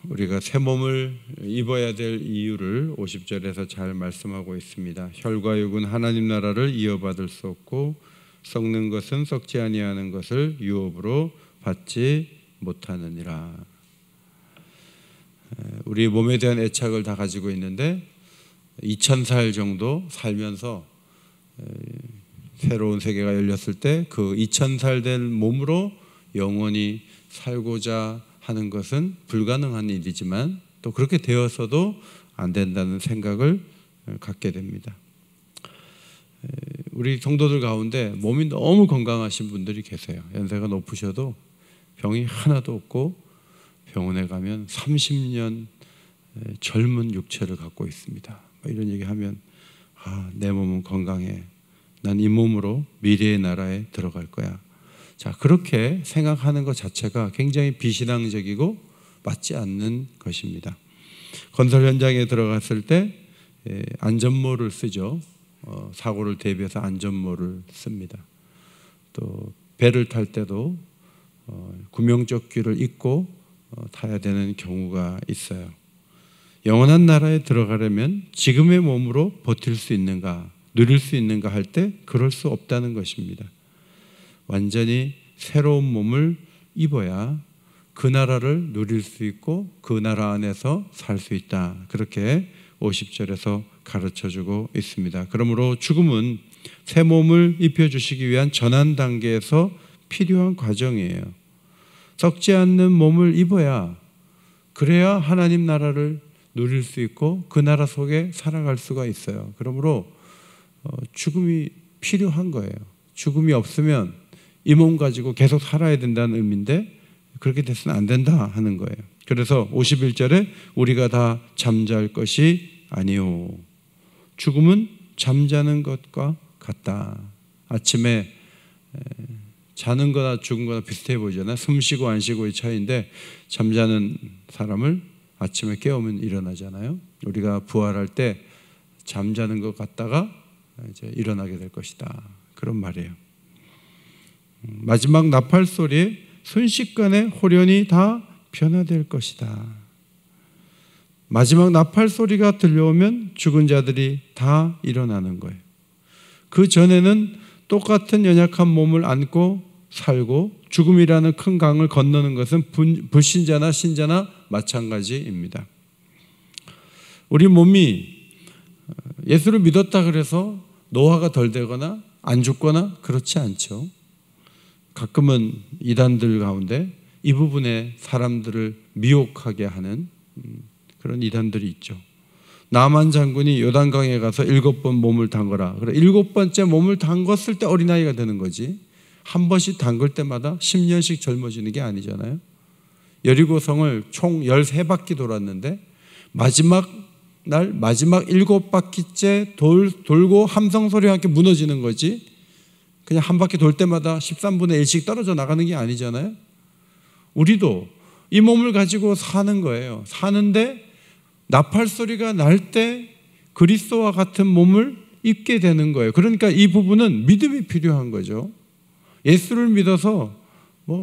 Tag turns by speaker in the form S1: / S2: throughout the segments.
S1: 우리가 새 몸을 입어야 될 이유를 50절에서 잘 말씀하고 있습니다. 혈과 육은 하나님 나라를 이어받을 수 없고 썩는 것은 썩지 아니하는 것을 유업으로 받지 못하느니라. 우리 몸에 대한 애착을 다 가지고 있는데 2000살 정도 살면서 새로운 세계가 열렸을 때 그 2000살 된 몸으로 영원히 살고자 하는 것은 불가능한 일이지만 또 그렇게 되어서도 안 된다는 생각을 갖게 됩니다. 우리 성도들 가운데 몸이 너무 건강하신 분들이 계세요. 연세가 높으셔도 병이 하나도 없고 병원에 가면 30년 젊은 육체를 갖고 있습니다. 이런 얘기하면 내 몸은 건강해. 난 이 몸으로 미래의 나라에 들어갈 거야. 자, 그렇게 생각하는 것 자체가 굉장히 비신앙적이고 맞지 않는 것입니다. 건설 현장에 들어갔을 때 안전모를 쓰죠. 사고를 대비해서 안전모를 씁니다. 또 배를 탈 때도 구명조끼를 입고 타야 되는 경우가 있어요. 영원한 나라에 들어가려면 지금의 몸으로 버틸 수 있는가, 누릴 수 있는가 할 때 그럴 수 없다는 것입니다. 완전히 새로운 몸을 입어야 그 나라를 누릴 수 있고 그 나라 안에서 살 수 있다. 그렇게 50절에서 가르쳐주고 있습니다. 그러므로 죽음은 새 몸을 입혀주시기 위한 전환 단계에서 필요한 과정이에요. 썩지 않는 몸을 입어야 그래야 하나님 나라를 누릴 수 있고 그 나라 속에 살아갈 수가 있어요. 그러므로 죽음이 필요한 거예요. 죽음이 없으면 이 몸 가지고 계속 살아야 된다는 의미인데 그렇게 돼서는 안 된다 하는 거예요. 그래서 51절에 우리가 다 잠잘 것이 아니요. 죽음은 잠자는 것과 같다. 아침에 자는 거나 죽은 거나 비슷해 보이잖아요. 숨 쉬고 안 쉬고의 차이인데 잠자는 사람을 아침에 깨우면 일어나잖아요. 우리가 부활할 때 잠자는 것 같다가 이제 일어나게 될 것이다. 그런 말이에요. 마지막 나팔 소리에 순식간에 홀연히 다 변화될 것이다. 마지막 나팔 소리가 들려오면 죽은 자들이 다 일어나는 거예요. 그 전에는 똑같은 연약한 몸을 안고 살고 죽음이라는 큰 강을 건너는 것은 불신자나 신자나 마찬가지입니다. 우리 몸이 예수를 믿었다 그래서 노화가 덜 되거나 안 죽거나 그렇지 않죠. 가끔은 이단들 가운데 이 부분에 사람들을 미혹하게 하는 그런 이단들이 있죠. 나만 장군이 요단강에 가서 7번 몸을 담거라. 그래 7번째 몸을 담궜을 때 어린아이가 되는 거지. 한 번씩 담글 때마다 10년씩 젊어지는 게 아니잖아요. 여리고성을 총 13바퀴 돌았는데 마지막 7바퀴째 돌고 함성 소리와 함께 무너지는 거지. 그냥 한 바퀴 돌 때마다 13분의 1씩 떨어져 나가는 게 아니잖아요. 우리도 이 몸을 가지고 사는 거예요. 사는데 나팔 소리가 날 때 그리스도와 같은 몸을 입게 되는 거예요. 그러니까 이 부분은 믿음이 필요한 거죠. 예수를 믿어서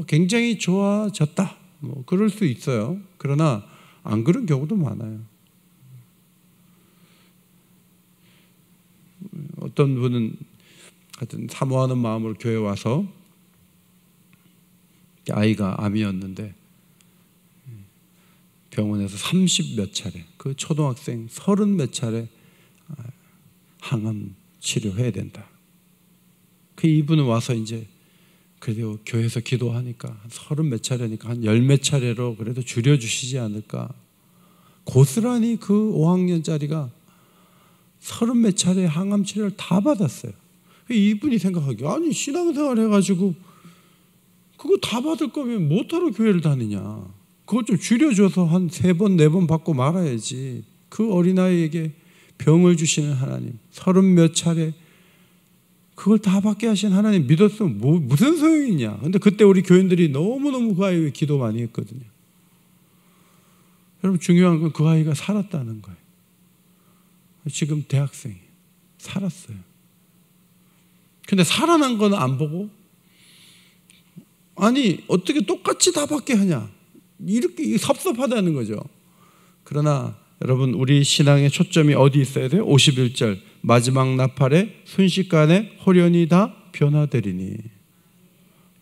S1: 굉장히 좋아졌다. 그럴 수 있어요. 그러나 안 그런 경우도 많아요. 어떤 분은 하여튼 사모하는 마음으로 교회 와서 아이가 암이었는데 병원에서 30몇 차례, 그 초등학생 30몇 차례 항암 치료해야 된다. 그 이분은 와서 이제 그래도 교회에서 기도하니까 한 30몇 차례니까 한 10몇 차례로 그래도 줄여주시지 않을까. 고스란히 그 5학년짜리가 30몇 차례 항암 치료를 다 받았어요. 이분이 생각하기에 아니 신앙생활 해가지고 그거 다 받을 거면 뭐하러 교회를 다니냐. 그거 좀 줄여줘서 한 3번 4번 받고 말아야지. 그 어린아이에게 병을 주시는 하나님 30몇 차례 그걸 다 받게 하신 하나님 믿었으면 무슨 소용이 있냐. 근데 그때 우리 교인들이 너무너무 그 아이 위해 기도 많이 했거든요. 여러분 중요한 건 그 아이가 살았다는 거예요. 지금 대학생이 살았어요. 근데 살아난 건 안 보고 아니 어떻게 똑같이 다 받게 하냐. 이렇게 섭섭하다는 거죠. 그러나 여러분, 우리 신앙의 초점이 어디 있어야 돼요? 51절 마지막 나팔에 순식간에 홀연히 다 변화되리니.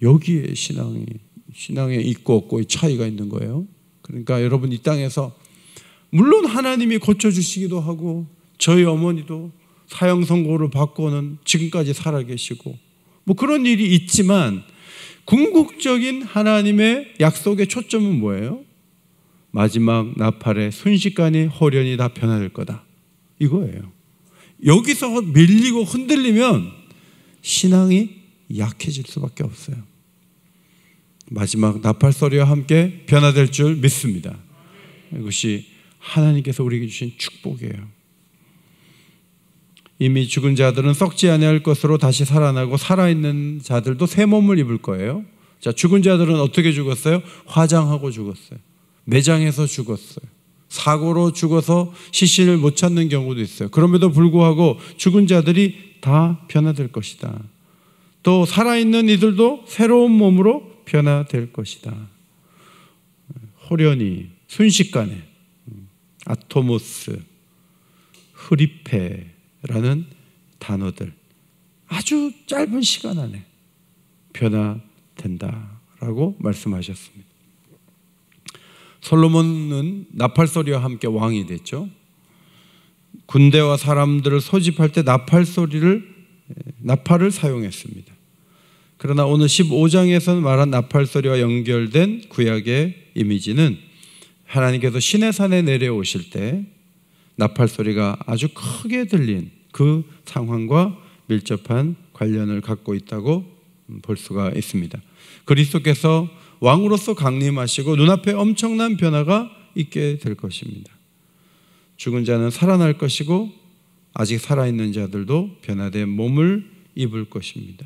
S1: 여기에 신앙에 있고 없고의 차이가 있는 거예요. 그러니까 여러분, 이 땅에서 물론 하나님이 고쳐주시기도 하고 저희 어머니도 사형 선고를 받고는 지금까지 살아계시고 뭐 그런 일이 있지만, 궁극적인 하나님의 약속의 초점은 뭐예요? 마지막 나팔에 순식간에 홀연히 다 변화될 거다, 이거예요. 여기서 밀리고 흔들리면 신앙이 약해질 수밖에 없어요. 마지막 나팔 소리와 함께 변화될 줄 믿습니다. 이것이 하나님께서 우리에게 주신 축복이에요. 이미 죽은 자들은 썩지 아니할 것으로 다시 살아나고, 살아있는 자들도 새 몸을 입을 거예요. 자, 죽은 자들은 어떻게 죽었어요? 화장하고 죽었어요. 매장에서 죽었어요. 사고로 죽어서 시신을 못 찾는 경우도 있어요. 그럼에도 불구하고 죽은 자들이 다 변화될 것이다. 또 살아있는 이들도 새로운 몸으로 변화될 것이다. 홀연히, 순식간에, 아토모스, 흐리페라는 단어들 아주 짧은 시간 안에 변화된다라고 말씀하셨습니다. 솔로몬은 나팔 소리와 함께 왕이 됐죠. 군대와 사람들을 소집할 때 나팔을 사용했습니다. 그러나 오늘 15장에서 말한 나팔 소리와 연결된 구약의 이미지는 하나님께서 시내산에 내려오실 때 나팔 소리가 아주 크게 들린 그 상황과 밀접한 관련을 갖고 있다고 볼 수가 있습니다. 그리스도께서 왕으로서 강림하시고 눈앞에 엄청난 변화가 있게 될 것입니다. 죽은 자는 살아날 것이고, 아직 살아있는 자들도 변화된 몸을 입을 것입니다.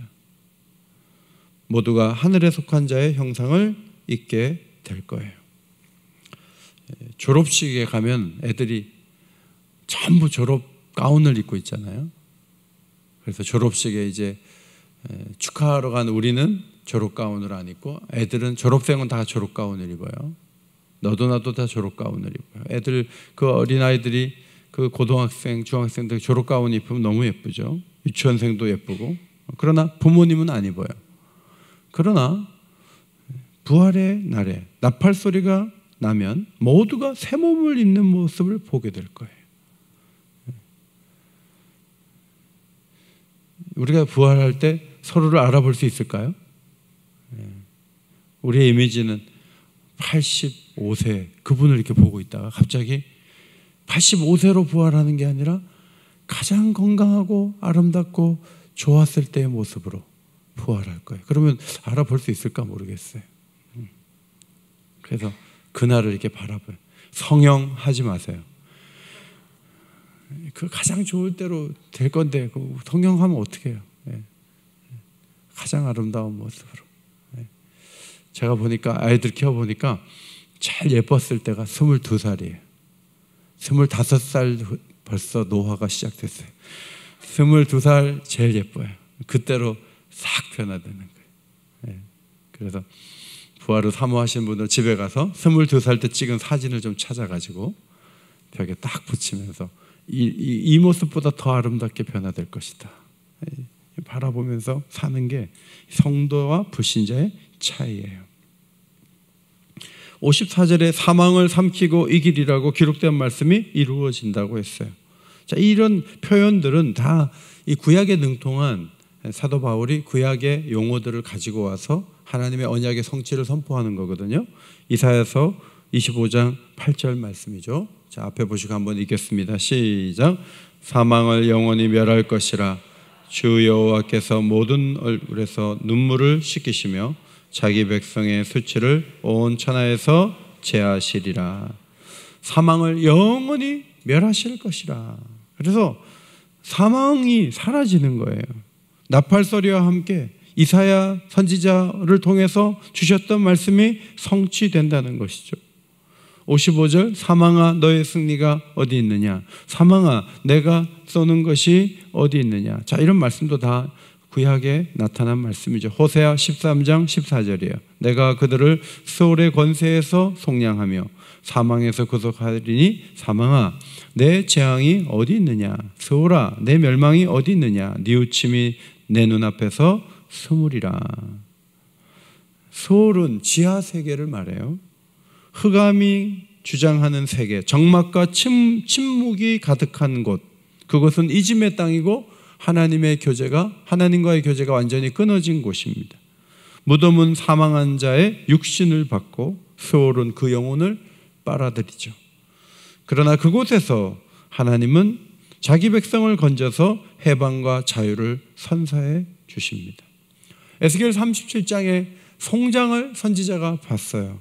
S1: 모두가 하늘에 속한 자의 형상을 입게 될 거예요. 졸업식에 가면 애들이 전부 졸업 가운을 입고 있잖아요. 그래서 졸업식에 이제 축하하러 간 우리는 졸업 가운을 안 입고, 애들은, 졸업생은 다 졸업 가운을 입어요. 너도 나도 다 졸업 가운을 입어요. 애들, 그 어린아이들이, 그 고등학생, 중학생들 졸업 가운 입으면 너무 예쁘죠. 유치원생도 예쁘고. 그러나 부모님은 안 입어요. 그러나 부활의 날에 나팔 소리가 나면 모두가 새 몸을 입는 모습을 보게 될 거예요. 우리가 부활할 때 서로를 알아볼 수 있을까요? 우리의 이미지는 85세 그분을 이렇게 보고 있다가 갑자기 85세로 부활하는 게 아니라 가장 건강하고 아름답고 좋았을 때의 모습으로 부활할 거예요. 그러면 알아볼 수 있을까 모르겠어요. 그래서 그날을 이렇게 바라봐요. 성형하지 마세요. 그 가장 좋을 대로 될 건데 그 성형하면 어떻게 해요? 가장 아름다운 모습으로. 제가 보니까, 아이들 키워보니까 제일 예뻤을 때가 22살이에요 25살 벌써 노화가 시작됐어요. 22살 제일 예뻐요. 그때로 싹 변화되는 거예요. 그래서 부활을 사모하시는 분들 집에 가서 22살 때 찍은 사진을 좀 찾아가지고 벽에 딱 붙이면서 이 모습보다 더 아름답게 변화될 것이다, 바라보면서 사는 게 성도와 불신자의 차이예요. 54절에 사망을 삼키고 이기리라고 기록된 말씀이 이루어진다고 했어요. 자, 이런 표현들은 다 이 구약에 능통한 사도 바울이 구약의 용어들을 가지고 와서 하나님의 언약의 성취를 선포하는 거거든요. 이사야서 25장 8절 말씀이죠. 자, 앞에 보시고 한번 읽겠습니다. 시작. 사망을 영원히 멸할 것이라. 주 여호와께서 모든 얼굴에서 눈물을 씻기시며 자기 백성의 수치를 온 천하에서 제하시리라. 사망을 영원히 멸하실 것이라. 그래서 사망이 사라지는 거예요. 나팔 소리와 함께 이사야 선지자를 통해서 주셨던 말씀이 성취된다는 것이죠. 55절, 사망아 너의 승리가 어디 있느냐, 사망아 내가 쏘는 것이 어디 있느냐. 자, 이런 말씀도 다 구약에 나타난 말씀이죠. 호세아 13장 14절이에요. 내가 그들을 스올의 권세에서 속량하며 사망에서 구속하리니 사망아 내 재앙이 어디 있느냐, 스올아 내 멸망이 어디 있느냐, 뉘우침이 내 눈앞에서 스물이라. 스올은 지하 세계를 말해요. 흑암이 주장하는 세계, 적막과 침묵이 가득한 곳, 그것은 이짐의 땅이고 하나님과의 교제가 완전히 끊어진 곳입니다. 무덤은 사망한 자의 육신을 받고 스올은 그 영혼을 빨아들이죠. 그러나 그곳에서 하나님은 자기 백성을 건져서 해방과 자유를 선사해 주십니다. 에스겔 37장에 송장을 선지자가 봤어요.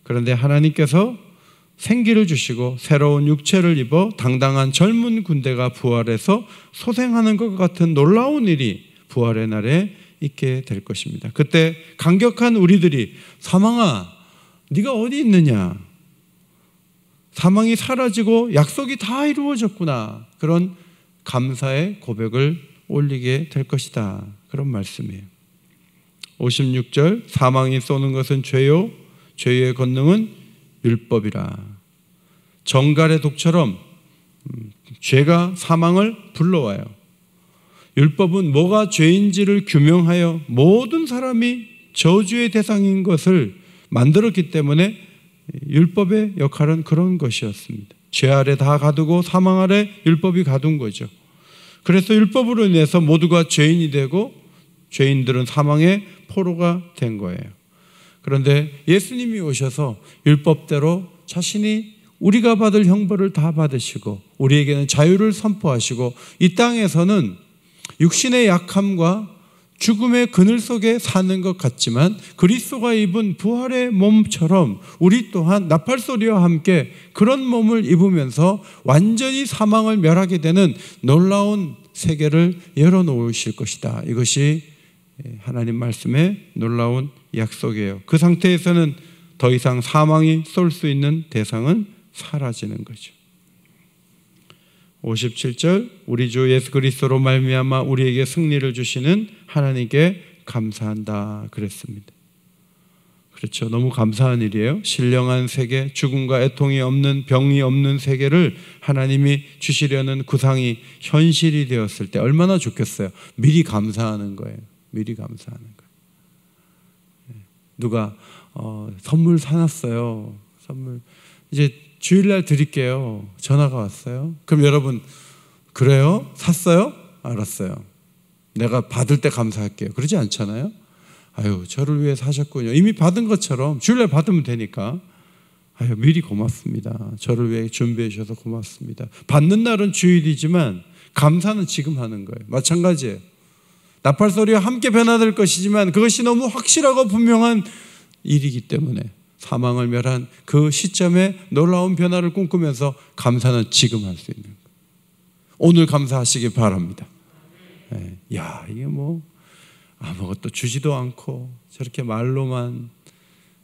S1: 그런데 하나님께서 생기를 주시고 새로운 육체를 입어 당당한 젊은 군대가 부활해서 소생하는 것 같은 놀라운 일이 부활의 날에 있게 될 것입니다. 그때 감격한 우리들이 사망아 네가 어디 있느냐, 사망이 사라지고 약속이 다 이루어졌구나, 그런 감사의 고백을 올리게 될 것이다, 그런 말씀이에요. 56절 사망이 쏘는 것은 죄요 죄의 권능은 율법이라. 정갈의 독처럼 죄가 사망을 불러와요. 율법은 뭐가 죄인지를 규명하여 모든 사람이 저주의 대상인 것을 만들었기 때문에 율법의 역할은 그런 것이었습니다. 죄 아래 다 가두고 사망 아래 율법이 가둔 거죠. 그래서 율법으로 인해서 모두가 죄인이 되고 죄인들은 사망의 포로가 된 거예요. 그런데 예수님이 오셔서 율법대로 자신이 우리가 받을 형벌을 다 받으시고 우리에게는 자유를 선포하시고 이 땅에서는 육신의 약함과 죽음의 그늘 속에 사는 것 같지만 그리스도가 입은 부활의 몸처럼 우리 또한 나팔소리와 함께 그런 몸을 입으면서 완전히 사망을 멸하게 되는 놀라운 세계를 열어놓으실 것이다. 이것이 하나님 말씀의 놀라운 약속이에요. 그 상태에서는 더 이상 사망이 쏠 수 있는 대상은 사라지는 거죠. 57절 우리 주 예수 그리스도로 말미암아 우리에게 승리를 주시는 하나님께 감사한다 그랬습니다. 그렇죠. 너무 감사한 일이에요. 신령한 세계, 죽음과 애통이 없는, 병이 없는 세계를 하나님이 주시려는 구상이 현실이 되었을 때 얼마나 좋겠어요. 미리 감사하는 거예요. 미리 감사하는 거예요. 누가 선물 사놨어요. 선물 이제 주일날 드릴게요. 전화가 왔어요. 그럼 여러분 그래요? 샀어요? 알았어요. 내가 받을 때 감사할게요. 그러지 않잖아요. 아유 저를 위해 사셨군요. 이미 받은 것처럼 주일날 받으면 되니까 아유 미리 고맙습니다. 저를 위해 준비해 주셔서 고맙습니다. 받는 날은 주일이지만 감사는 지금 하는 거예요. 마찬가지예요. 나팔소리와 함께 변화될 것이지만 그것이 너무 확실하고 분명한 일이기 때문에 사망을 멸한 그 시점에 놀라운 변화를 꿈꾸면서 감사는 지금 할 수 있는 거예요. 오늘 감사하시기 바랍니다. 야 이게 뭐 아무것도 주지도 않고 저렇게 말로만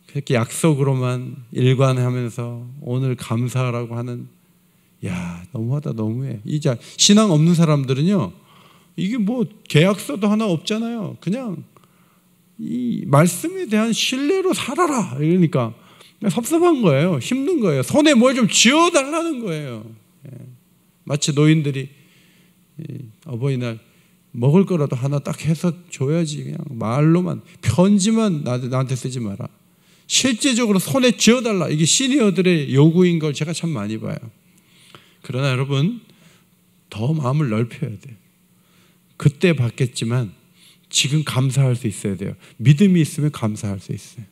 S1: 그렇게 약속으로만 일관하면서 오늘 감사하라고 하는, 야 너무하다, 너무해. 이제 신앙 없는 사람들은요 이게 뭐 계약서도 하나 없잖아요. 그냥 이 말씀에 대한 신뢰로 살아라 이러니까 섭섭한 거예요. 힘든 거예요. 손에 뭘 좀 쥐어달라는 거예요. 마치 노인들이 어버이날 먹을 거라도 하나 딱 해서 줘야지, 그냥 말로만 편지만 나한테 쓰지 마라. 실제적으로 손에 쥐어달라, 이게 시니어들의 요구인 걸 제가 참 많이 봐요. 그러나 여러분 더 마음을 넓혀야 돼요. 그때 받겠지만 지금 감사할 수 있어야 돼요. 믿음이 있으면 감사할 수 있어요.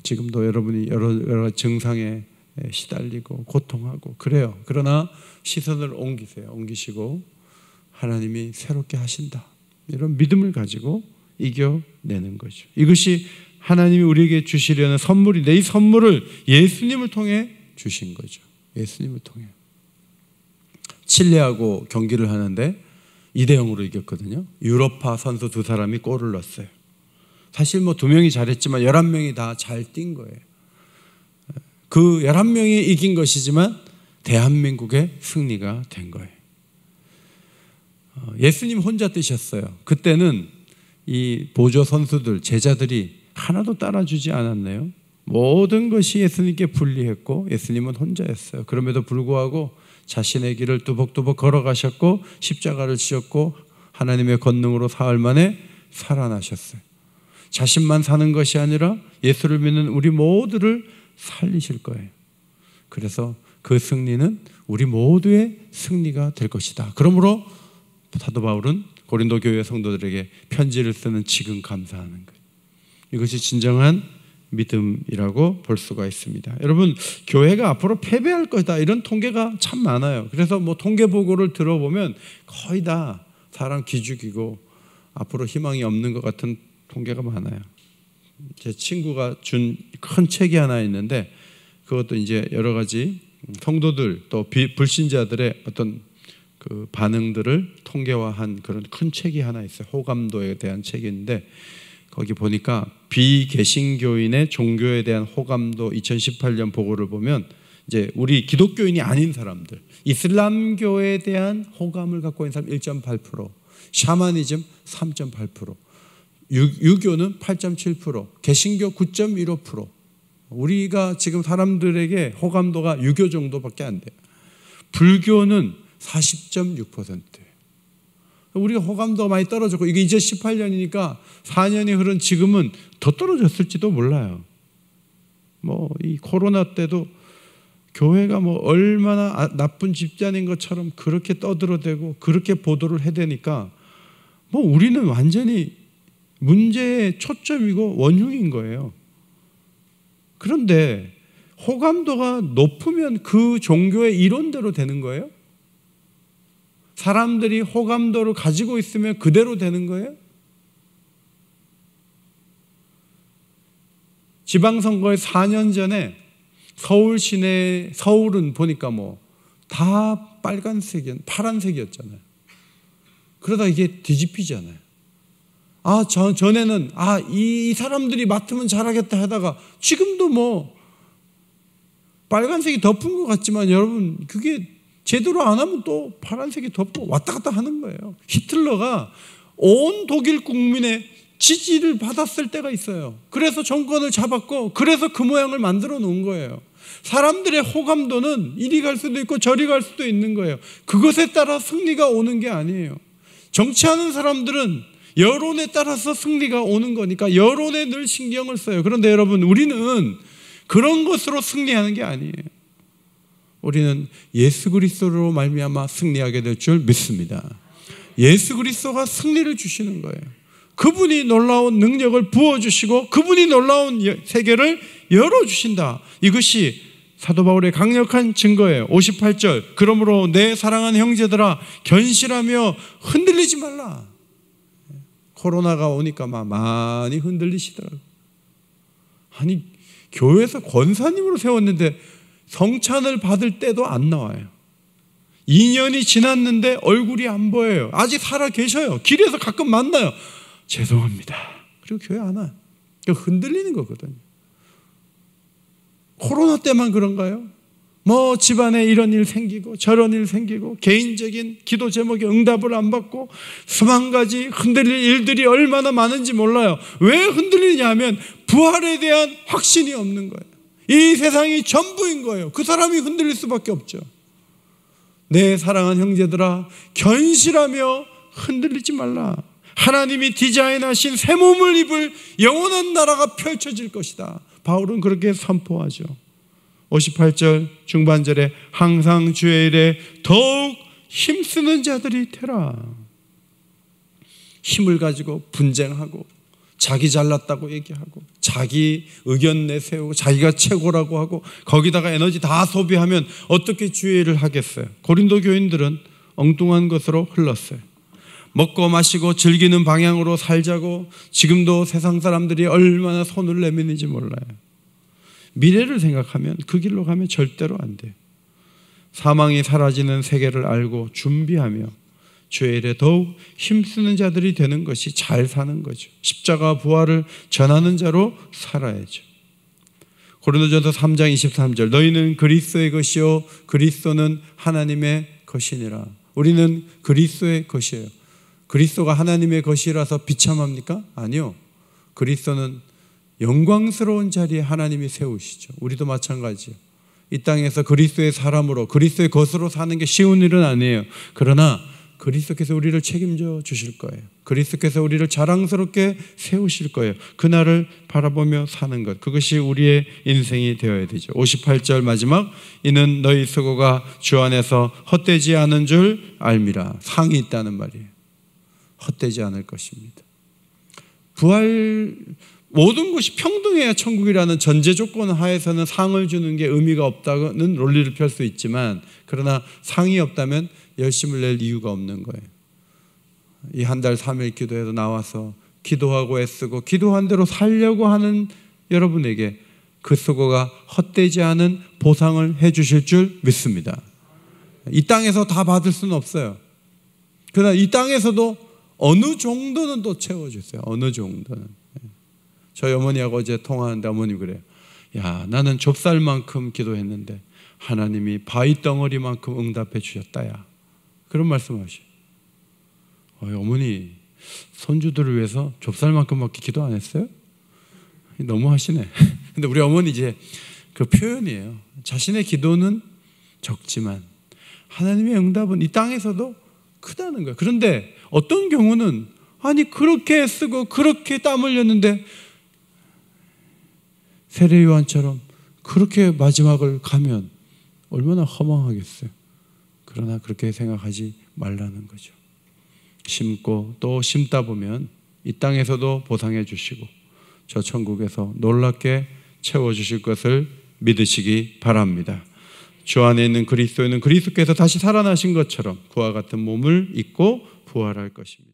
S1: 지금도 여러분이 여러 증상에 시달리고 고통하고 그래요. 그러나 시선을 옮기시고 하나님이 새롭게 하신다, 이런 믿음을 가지고 이겨내는 거죠. 이것이 하나님이 우리에게 주시려는 선물인데 이 선물을 예수님을 통해 주신 거죠. 예수님을 통해. 칠레하고 경기를 하는데 2대0으로 이겼거든요. 유럽파 선수 2사람이 골을 넣었어요. 사실 뭐 2명이 잘했지만 11명이 다 잘 뛴 거예요. 그 11명이 이긴 것이지만 대한민국의 승리가 된 거예요. 예수님 혼자 뛰셨어요. 그때는 이 보조 선수들, 제자들이 하나도 따라주지 않았네요. 모든 것이 예수님께 불리했고 예수님은 혼자였어요. 그럼에도 불구하고 자신의 길을 뚜벅뚜벅 걸어가셨고 십자가를 지셨고 하나님의 권능으로 사흘 만에 살아나셨어요. 자신만 사는 것이 아니라 예수를 믿는 우리 모두를 살리실 거예요. 그래서 그 승리는 우리 모두의 승리가 될 것이다. 그러므로 사도 바울은 고린도 교회 성도들에게 편지를 쓰는 지금 감사하는 거예요. 이것이 진정한 믿음이라고 볼 수가 있습니다. 여러분, 교회가 앞으로 패배할 것이다 이런 통계가 참 많아요. 그래서 뭐 통계 보고를 들어보면 거의 다 사람 기죽이고 앞으로 희망이 없는 것 같은 통계가 많아요. 제 친구가 준 큰 책이 하나 있는데 그것도 이제 여러 가지 성도들 또 불신자들의 어떤 그 반응들을 통계화한 그런 큰 책이 하나 있어요. 호감도에 대한 책인데 거기 보니까 비개신교인의 종교에 대한 호감도 2018년 보고를 보면 이제 우리 기독교인이 아닌 사람들, 이슬람교에 대한 호감을 갖고 있는 사람 1.8%, 샤머니즘 3.8%, 유교는 8.7%, 개신교 9.15%. 우리가 지금 사람들에게 호감도가 유교 정도밖에 안 돼요. 불교는 40.6%예요. 우리가 호감도가 많이 떨어졌고 이게 2018년이니까 4년이 흐른 지금은 더 떨어졌을지도 몰라요. 뭐 이 코로나 때도 교회가 뭐 얼마나 나쁜 집단인 것처럼 그렇게 떠들어대고 그렇게 보도를 해대니까 뭐 우리는 완전히 문제의 초점이고 원흉인 거예요. 그런데 호감도가 높으면 그 종교의 이론대로 되는 거예요? 사람들이 호감도를 가지고 있으면 그대로 되는 거예요? 지방선거의 4년 전에 서울 시내, 서울은 보니까 뭐 다 파란색이었잖아요. 그러다 이게 뒤집히잖아요. 전에는 이 사람들이 맡으면 잘하겠다 하다가 지금도 뭐 빨간색이 덮은 것 같지만 여러분 그게 제대로 안 하면 또 파란색이 덮고 왔다 갔다 하는 거예요. 히틀러가 온 독일 국민의 지지를 받았을 때가 있어요. 그래서 정권을 잡았고 그래서 그 모양을 만들어 놓은 거예요. 사람들의 호감도는 이리 갈 수도 있고 저리 갈 수도 있는 거예요. 그것에 따라 승리가 오는 게 아니에요. 정치하는 사람들은 여론에 따라서 승리가 오는 거니까 여론에 늘 신경을 써요. 그런데 여러분 우리는 그런 것으로 승리하는 게 아니에요. 우리는 예수 그리스도로 말미암아 승리하게 될 줄 믿습니다. 예수 그리스도가 승리를 주시는 거예요. 그분이 놀라운 능력을 부어주시고 그분이 놀라운 세계를 열어주신다. 이것이 사도 바울의 강력한 증거예요. 58절 그러므로 내 사랑하는 형제들아 견실하며 흔들리지 말라. 코로나가 오니까 많이 흔들리시더라고요. 아니 교회에서 권사님으로 세웠는데 성찬을 받을 때도 안 나와요. 2년이 지났는데 얼굴이 안 보여요. 아직 살아 계셔요. 길에서 가끔 만나요. 죄송합니다. 그리고 교회 안 와요. 흔들리는 거거든요. 코로나 때만 그런가요? 뭐 집안에 이런 일 생기고 저런 일 생기고 개인적인 기도 제목에 응답을 안 받고 수만 가지 흔들릴 일들이 얼마나 많은지 몰라요. 왜 흔들리냐 하면 부활에 대한 확신이 없는 거예요. 이 세상이 전부인 거예요. 그 사람이 흔들릴 수밖에 없죠. 내 사랑하는 형제들아 견실하며 흔들리지 말라. 하나님이 디자인하신 새 몸을 입을 영원한 나라가 펼쳐질 것이다. 바울은 그렇게 선포하죠. 58절 중반절에 항상 주의 일에 더욱 힘쓰는 자들이 되라. 힘을 가지고 분쟁하고 자기 잘났다고 얘기하고 자기 의견 내세우고 자기가 최고라고 하고 거기다가 에너지 다 소비하면 어떻게 주의 일을 하겠어요? 고린도 교인들은 엉뚱한 것으로 흘렀어요. 먹고 마시고 즐기는 방향으로 살자고 지금도 세상 사람들이 얼마나 손을 내미는지 몰라요. 미래를 생각하면 그 길로 가면 절대로 안 돼요. 사망이 사라지는 세계를 알고 준비하며 주의 일에 더욱 힘쓰는 자들이 되는 것이 잘 사는 거죠. 십자가 부활을 전하는 자로 살아야죠. 고린도전서 3장 23절 너희는 그리스도의 것이요 그리스도는 하나님의 것이니라. 우리는 그리스도의 것이에요. 그리스도가 하나님의 것이라서 비참합니까? 아니요. 그리스도는 영광스러운 자리에 하나님이 세우시죠. 우리도 마찬가지예요. 이 땅에서 그리스도의 사람으로, 그리스도의 것으로 사는 게 쉬운 일은 아니에요. 그러나 그리스도께서 우리를 책임져 주실 거예요. 그리스도께서 우리를 자랑스럽게 세우실 거예요. 그날을 바라보며 사는 것, 그것이 우리의 인생이 되어야 되죠. 58절 마지막, 이는 너희 수고가 주 안에서 헛되지 않은 줄 알미라. 상이 있다는 말이에요. 헛되지 않을 것입니다. 부활, 모든 것이 평등해야 천국이라는 전제 조건 하에서는 상을 주는 게 의미가 없다는 논리를 펼 수 있지만, 그러나 상이 없다면 열심을 낼 이유가 없는 거예요. 이 한 달 3일 기도에도 나와서 기도하고 애쓰고 기도한 대로 살려고 하는 여러분에게 그 수고가 헛되지 않은 보상을 해 주실 줄 믿습니다. 이 땅에서 다 받을 수는 없어요. 그러나 이 땅에서도 어느 정도는 또 채워주세요. 어느 정도는. 저희 어머니하고 어제 통화하는데 어머니 그래요. 야, 나는 좁쌀만큼 기도했는데 하나님이 바위 덩어리만큼 응답해 주셨다야. 그런 말씀하셔요. 어머니, 손주들을 위해서 좁쌀만큼밖에 기도 안 했어요? 너무 하시네. 근데 우리 어머니 이제 그 표현이에요. 자신의 기도는 적지만 하나님의 응답은 이 땅에서도 크다는 거예요. 그런데 어떤 경우는 아니 그렇게 쓰고 그렇게 땀 흘렸는데 세례 요한처럼 그렇게 마지막을 가면 얼마나 허망하겠어요. 그러나 그렇게 생각하지 말라는 거죠. 심고 또 심다 보면 이 땅에서도 보상해 주시고 저 천국에서 놀랍게 채워주실 것을 믿으시기 바랍니다. 주 안에 있는 그리스도에는 그리스도께서 다시 살아나신 것처럼 그와 같은 몸을 입고 부활할 것입니다.